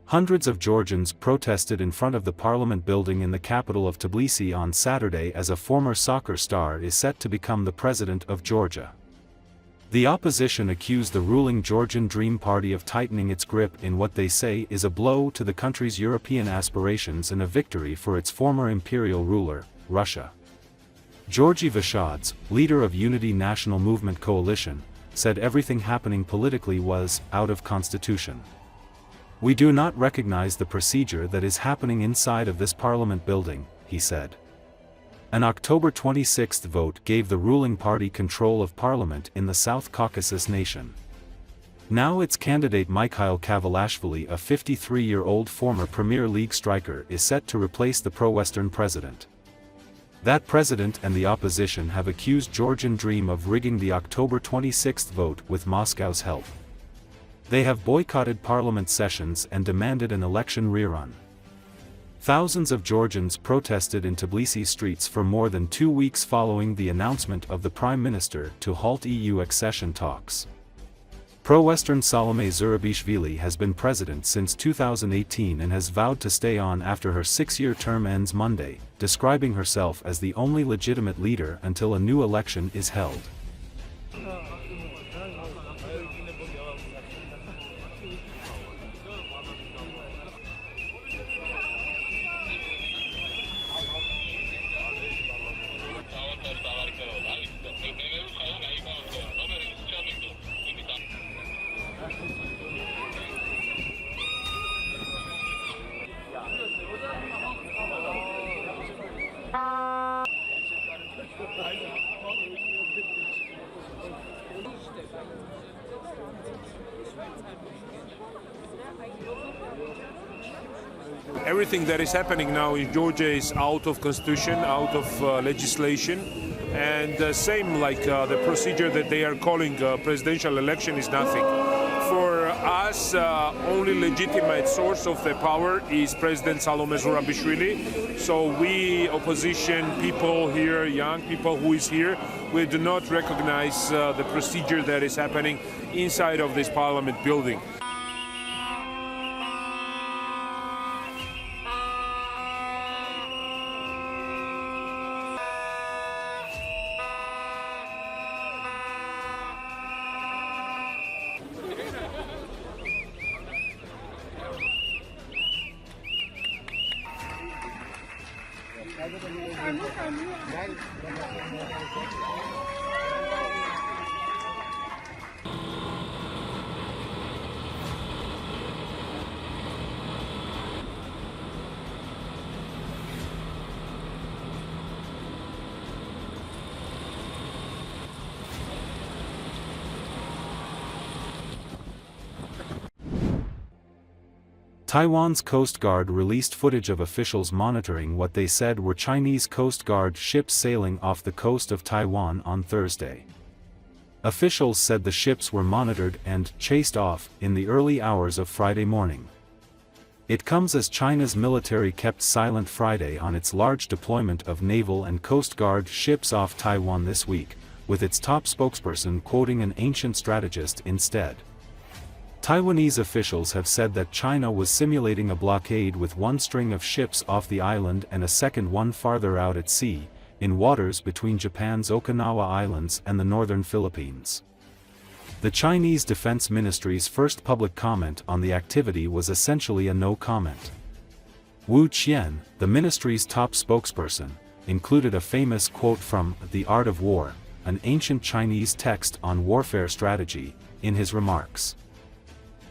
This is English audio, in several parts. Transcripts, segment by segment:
Hundreds of Georgians protested in front of the parliament building in the capital of Tbilisi on Saturday as a former soccer star is set to become the president of Georgia. The opposition accused the ruling Georgian Dream party of tightening its grip in what they say is a blow to the country's European aspirations and a victory for its former imperial ruler, Russia. Giorgi Vashadze, leader of Unity National Movement Coalition, said everything happening politically was out of constitution. "We do not recognize the procedure that is happening inside of this parliament building," he said. An October 26 vote gave the ruling party control of parliament in the South Caucasus nation. Now its candidate Mikhail Kavalashvili, a 53-year-old former Premier League striker, is set to replace the pro-Western president. That president and the opposition have accused Georgian Dream of rigging the October 26 vote with Moscow's help. They have boycotted parliament sessions and demanded an election rerun. Thousands of Georgians protested in Tbilisi streets for more than 2 weeks following the announcement of the Prime Minister to halt EU accession talks. Pro-Western Salome Zurabishvili has been president since 2018 and has vowed to stay on after her 6-year term ends Monday, describing herself as the only legitimate leader until a new election is held. Everything that is happening now in Georgia is out of constitution, out of legislation, and same like the procedure that they are calling presidential election is nothing. For us, only legitimate source of the power is President Salome Zurabishvili. So we, opposition people here, young people who is here, we do not recognize the procedure that is happening inside of this parliament building. Taiwan's Coast Guard released footage of officials monitoring what they said were Chinese Coast Guard ships sailing off the coast of Taiwan on Thursday. Officials said the ships were monitored and chased off in the early hours of Friday morning. It comes as China's military kept silent Friday on its large deployment of naval and Coast Guard ships off Taiwan this week, with its top spokesperson quoting an ancient strategist instead. Taiwanese officials have said that China was simulating a blockade with one string of ships off the island and a second one farther out at sea, in waters between Japan's Okinawa Islands and the northern Philippines. The Chinese Defense Ministry's first public comment on the activity was essentially a no comment. Wu Qian, the ministry's top spokesperson, included a famous quote from The Art of War, an ancient Chinese text on warfare strategy, in his remarks.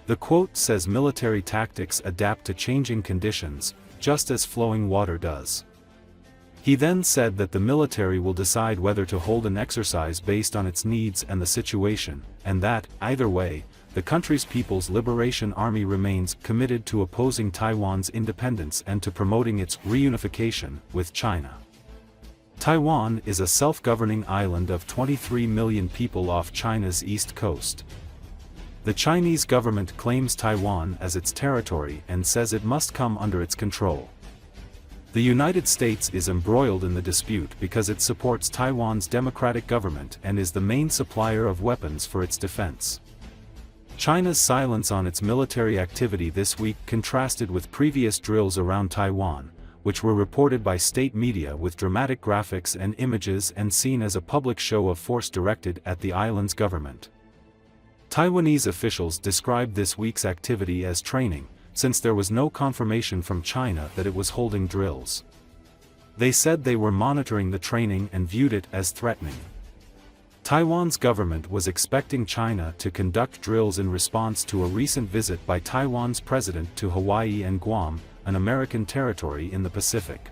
The quote says military tactics adapt to changing conditions, just as flowing water does. He then said that the military will decide whether to hold an exercise based on its needs and the situation, and that, either way, the country's People's Liberation Army remains committed to opposing Taiwan's independence and to promoting its reunification with China. Taiwan is a self-governing island of 23 million people off China's east coast. The Chinese government claims Taiwan as its territory and says it must come under its control. The United States is embroiled in the dispute because it supports Taiwan's democratic government and is the main supplier of weapons for its defense. China's silence on its military activity this week contrasted with previous drills around Taiwan, which were reported by state media with dramatic graphics and images and seen as a public show of force directed at the island's government. Taiwanese officials described this week's activity as training, since there was no confirmation from China that it was holding drills. They said they were monitoring the training and viewed it as threatening. Taiwan's government was expecting China to conduct drills in response to a recent visit by Taiwan's president to Hawaii and Guam, an American territory in the Pacific.